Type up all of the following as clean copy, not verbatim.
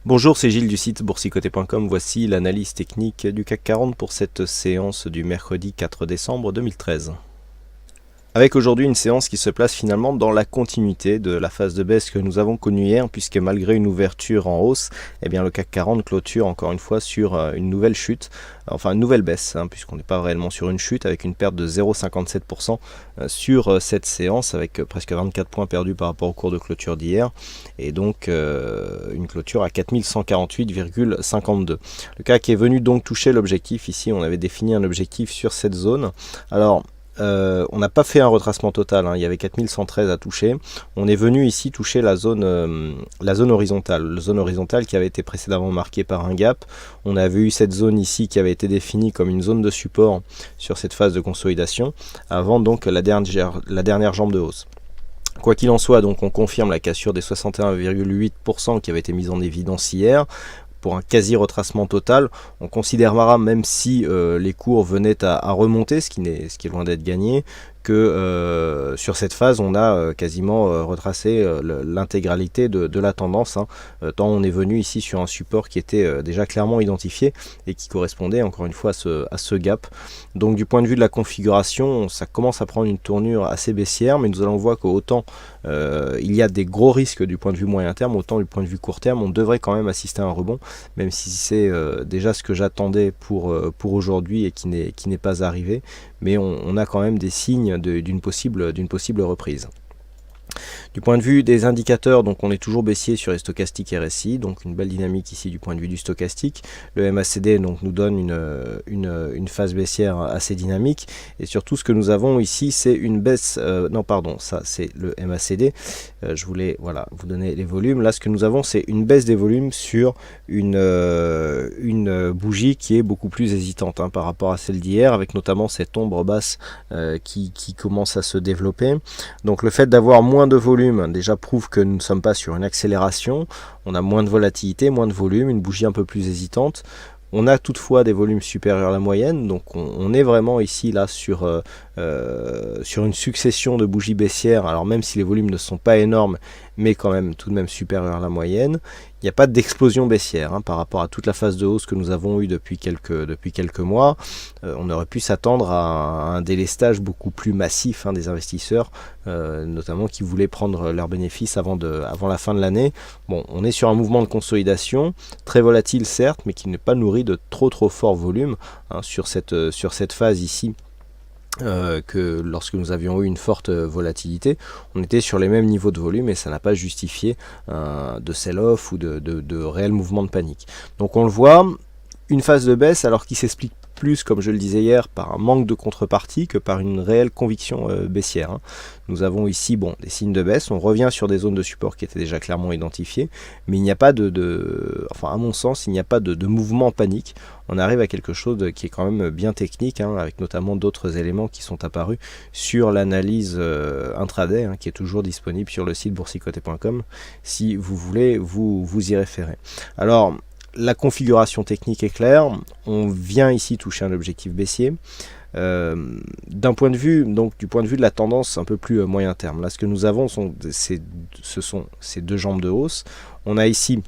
Bonjour, c'est Gilles du site boursicoté.com. Voici l'analyse technique du CAC 40 pour cette séance du mercredi 4 décembre 2013. Avec aujourd'hui une séance qui se place finalement dans la continuité de la phase de baisse que nous avons connue hier, puisque malgré une ouverture en hausse, eh bien le CAC 40 clôture encore une fois sur une nouvelle chute, enfin une nouvelle baisse, puisqu'on n'est pas réellement sur une chute, avec une perte de 0,57% sur cette séance, avec presque 24 points perdus par rapport au cours de clôture d'hier, et donc une clôture à 4148,52. Le CAC est venu donc toucher l'objectif. Ici on avait défini un objectif sur cette zone. Alors on n'a pas fait un retracement total, il y avait 4113 à toucher. On est venu ici toucher la zone horizontale qui avait été précédemment marquée par un gap. On avait eu cette zone ici qui avait été définie comme une zone de support sur cette phase de consolidation, avant donc la dernière jambe de hausse. Quoi qu'il en soit, donc on confirme la cassure des 61,8% qui avait été mise en évidence hier, pour un quasi-retracement total. On considérera, même si les cours venaient à remonter, ce qui est loin d'être gagné, que sur cette phase on a quasiment retracé l'intégralité de la tendance, tant on est venu ici sur un support qui était déjà clairement identifié et qui correspondait encore une fois à ce gap. Donc du point de vue de la configuration, ça commence à prendre une tournure assez baissière, mais nous allons voir qu'autant il y a des gros risques du point de vue moyen terme, autant du point de vue court terme on devrait quand même assister à un rebond, même si c'est déjà ce que j'attendais pour aujourd'hui et qui n'est pas arrivé, mais on a quand même des signes d'une possible reprise. Du point de vue des indicateurs, donc on est toujours baissier sur les stochastiques RSI, donc une belle dynamique ici du point de vue du stochastique. Le MACD donc nous donne une phase baissière assez dynamique, et surtout ce que nous avons ici c'est une baisse, non pardon, ça c'est le MACD, je voulais vous donner les volumes. Là ce que nous avons c'est une baisse des volumes sur une bougie qui est beaucoup plus hésitante par rapport à celle d'hier, avec notamment cette ombre basse qui commence à se développer. Donc le fait d'avoir moins de volume déjà prouve que nous ne sommes pas sur une accélération, on a moins de volatilité, moins de volume, une bougie un peu plus hésitante. On a toutefois des volumes supérieurs à la moyenne, donc on est vraiment ici là sur une succession de bougies baissières, alors même si les volumes ne sont pas énormes, mais quand même tout de même supérieurs à la moyenne. Il n'y a pas d'explosion baissière par rapport à toute la phase de hausse que nous avons eue depuis quelques mois. On aurait pu s'attendre à un délestage beaucoup plus massif des investisseurs, notamment qui voulaient prendre leurs bénéfices avant la fin de l'année. Bon, on est sur un mouvement de consolidation, très volatile certes, mais qui n'est pas nourri de trop fort volume sur cette phase ici. Que lorsque nous avions eu une forte volatilité, on était sur les mêmes niveaux de volume et ça n'a pas justifié de sell-off ou de réel mouvement de panique. Donc on le voit, une phase de baisse alors qui s'explique plus, comme je le disais hier, par un manque de contrepartie que par une réelle conviction baissière. Nous avons ici des signes de baisse, on revient sur des zones de support qui étaient déjà clairement identifiées, mais il n'y a pas à mon sens, il n'y a pas de mouvement panique. On arrive à quelque chose qui est quand même bien technique, avec notamment d'autres éléments qui sont apparus sur l'analyse intraday, qui est toujours disponible sur le site boursicoté.com si vous voulez vous y référer. Alors, la configuration technique est claire, on vient ici toucher un objectif baissier. D'un point de vue, donc du point de vue de la tendance un peu plus moyen terme, là ce que nous avons ce sont ces deux jambes de hausse. On a ici,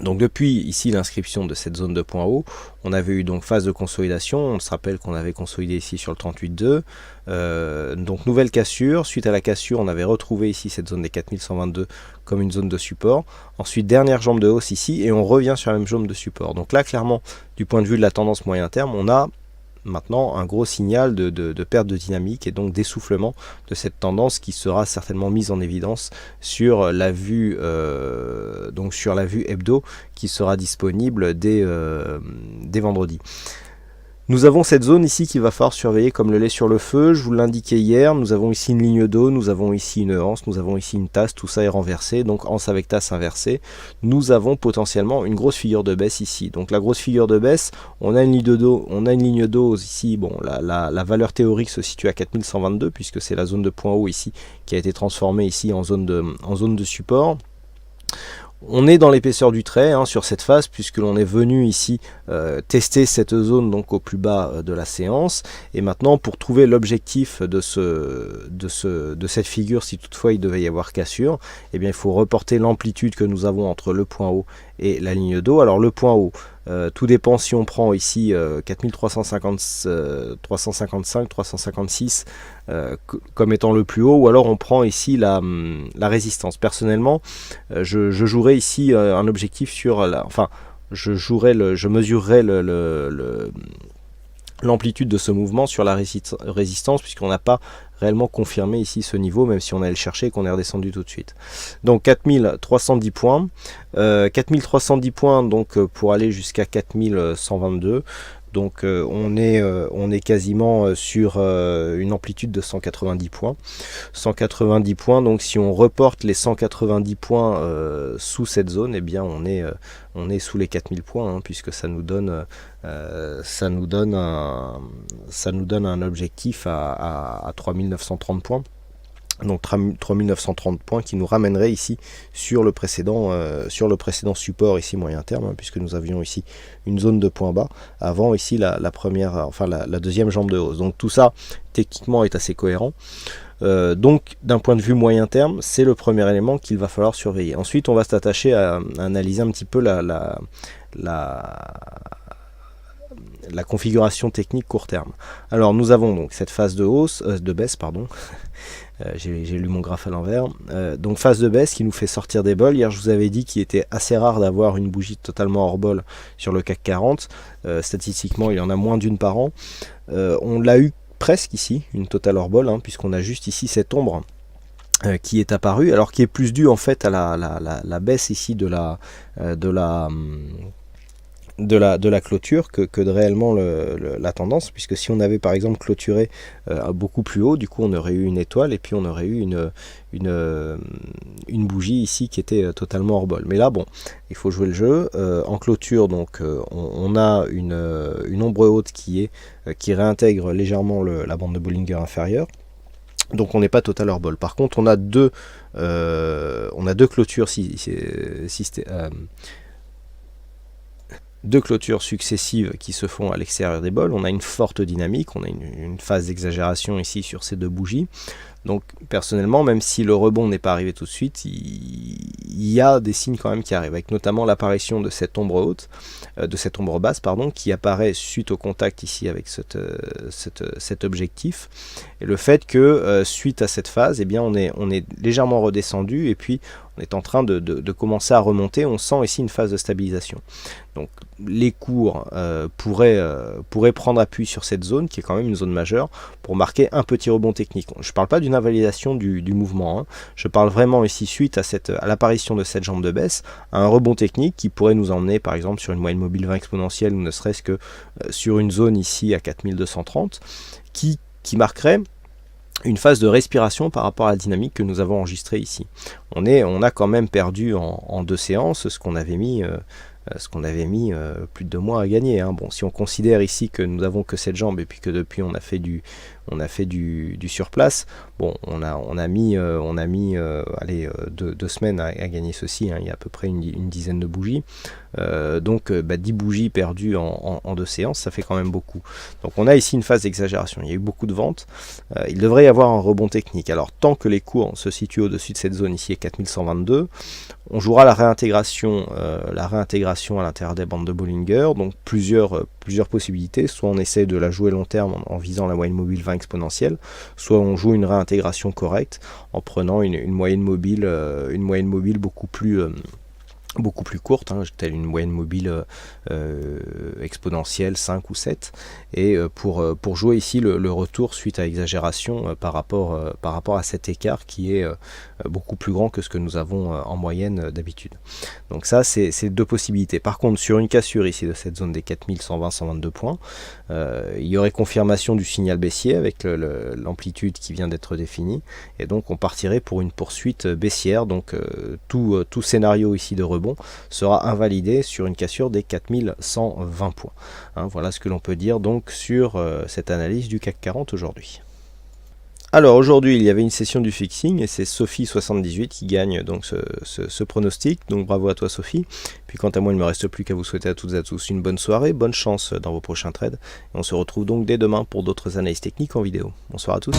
donc depuis ici l'inscription de cette zone de point haut, on avait eu donc phase de consolidation, on se rappelle qu'on avait consolidé ici sur le 38,2, donc nouvelle cassure, suite à la cassure on avait retrouvé ici cette zone des 4122 comme une zone de support, ensuite dernière jambe de hausse ici et on revient sur la même jambe de support. Donc là clairement du point de vue de la tendance moyen terme, on a maintenant un gros signal de perte de dynamique et donc d'essoufflement de cette tendance qui sera certainement mise en évidence sur la vue hebdo qui sera disponible dès vendredi. Nous avons cette zone ici qu'il va falloir surveiller comme le lait sur le feu, je vous l'indiquais hier, nous avons ici une ligne d'eau, nous avons ici une anse, nous avons ici une tasse, tout ça est renversé, donc anse avec tasse inversée, nous avons potentiellement une grosse figure de baisse ici. Donc la grosse figure de baisse, on a une ligne d'eau ici, la valeur théorique se situe à 4122 puisque c'est la zone de point haut ici qui a été transformée ici en zone de support. On est dans l'épaisseur du trait hein, sur cette phase puisque l'on est venu ici tester cette zone donc au plus bas de la séance. Et maintenant pour trouver l'objectif de cette figure, si toutefois il devait y avoir cassure, eh bien il faut reporter l'amplitude que nous avons entre le point haut et la ligne d'eau. Alors le point haut, tout dépend si on prend ici 4355, 356 comme étant le plus haut, ou alors on prend ici la résistance. Personnellement, je jouerai ici un objectif sur je mesurerai l'amplitude de ce mouvement sur la résistance, puisqu'on n'a pas réellement confirmé ici ce niveau, même si on allait le chercher et qu'on est redescendu tout de suite. Donc 4310 points, 4310 points donc pour aller jusqu'à 4122. Donc on est quasiment sur une amplitude de 190 points. 190 points, donc si on reporte les 190 points sous cette zone, eh bien on est sous les 4000 points, hein, puisque ça nous donne un objectif à 3930 points. Donc 3930 points qui nous ramènerait ici sur le précédent support ici moyen terme, hein, puisque nous avions ici une zone de point bas avant ici la deuxième jambe de hausse. Donc tout ça techniquement est assez cohérent. Donc d'un point de vue moyen terme, c'est le premier élément qu'il va falloir surveiller. Ensuite on va s'attacher à analyser un petit peu la configuration technique court terme. Alors nous avons donc cette phase de baisse, pardon. J'ai lu mon graphe à l'envers. Donc phase de baisse qui nous fait sortir des bols. Hier je vous avais dit qu'il était assez rare d'avoir une bougie totalement hors bol sur le CAC 40. Statistiquement il y en a moins d'une par an. On l'a eu presque ici, une totale hors bol, hein, puisqu'on a juste ici cette ombre qui est apparue, alors qui est plus due en fait à la baisse ici de la clôture que de réellement la tendance, puisque si on avait par exemple clôturé beaucoup plus haut, du coup on aurait eu une étoile et puis on aurait eu une bougie ici qui était totalement hors bol. Mais là bon, il faut jouer le jeu. En clôture donc on a une ombre haute qui réintègre légèrement la bande de Bollinger inférieure. Donc on n'est pas total hors bol. Par contre on a deux clôtures deux clôtures successives qui se font à l'extérieur des bols. On a une forte dynamique, on a une phase d'exagération ici sur ces deux bougies. Donc personnellement, même si le rebond n'est pas arrivé tout de suite, il y a des signes quand même qui arrivent, avec notamment l'apparition de cette ombre haute, de cette ombre basse, pardon, qui apparaît suite au contact ici avec cet objectif, et le fait que suite à cette phase, eh bien on est légèrement redescendu, et puis on est en train de commencer à remonter. On sent ici une phase de stabilisation. Donc les cours pourraient prendre appui sur cette zone, qui est quand même une zone majeure, pour marquer un petit rebond technique. Je ne parle pas d'une invalidation du mouvement, hein. Je parle vraiment ici, suite à l'apparition de cette jambe de baisse, à un rebond technique qui pourrait nous emmener par exemple sur une moyenne mobile 20 exponentielle, ou ne serait-ce que sur une zone ici à 4230, qui marquerait une phase de respiration par rapport à la dynamique que nous avons enregistrée ici. On a quand même perdu en deux séances ce qu'on avait mis plus de 2 mois à gagner, hein. Bon, si on considère ici que nous n'avons que cette jambe et puis que depuis on a fait du surplace, bon, on a mis 2 semaines à gagner ceci, hein. Il y a à peu près une dizaine de bougies, donc 10 bougies perdues en 2 séances, ça fait quand même beaucoup. Donc on a ici une phase d'exagération, il y a eu beaucoup de ventes, il devrait y avoir un rebond technique. Alors tant que les cours se situent au-dessus de cette zone ici à 4122, on jouera la réintégration à l'intérieur des bandes de Bollinger, donc plusieurs possibilités. Soit on essaie de la jouer long terme en visant la moyenne mobile 20 exponentielle, soit on joue une réintégration correcte en prenant une moyenne mobile beaucoup plus courte, hein, telle une moyenne mobile exponentielle 5 ou 7, et pour jouer ici le retour suite à exagération par rapport à cet écart qui est beaucoup plus grand que ce que nous avons en moyenne d'habitude. Donc ça c'est 2 possibilités. Par contre sur une cassure ici de cette zone des 4120-122 points, il y aurait confirmation du signal baissier avec l'amplitude qui vient d'être définie, et donc on partirait pour une poursuite baissière. Donc tout scénario ici de rebond sera invalidé sur une cassure des 4120 points. Hein, voilà ce que l'on peut dire donc sur cette analyse du CAC 40 aujourd'hui. Alors aujourd'hui il y avait une session du fixing et c'est Sophie78 qui gagne donc ce pronostic, donc bravo à toi Sophie. Puis quant à moi il ne me reste plus qu'à vous souhaiter à toutes et à tous une bonne soirée, bonne chance dans vos prochains trades. Et on se retrouve donc dès demain pour d'autres analyses techniques en vidéo. Bonsoir à tous.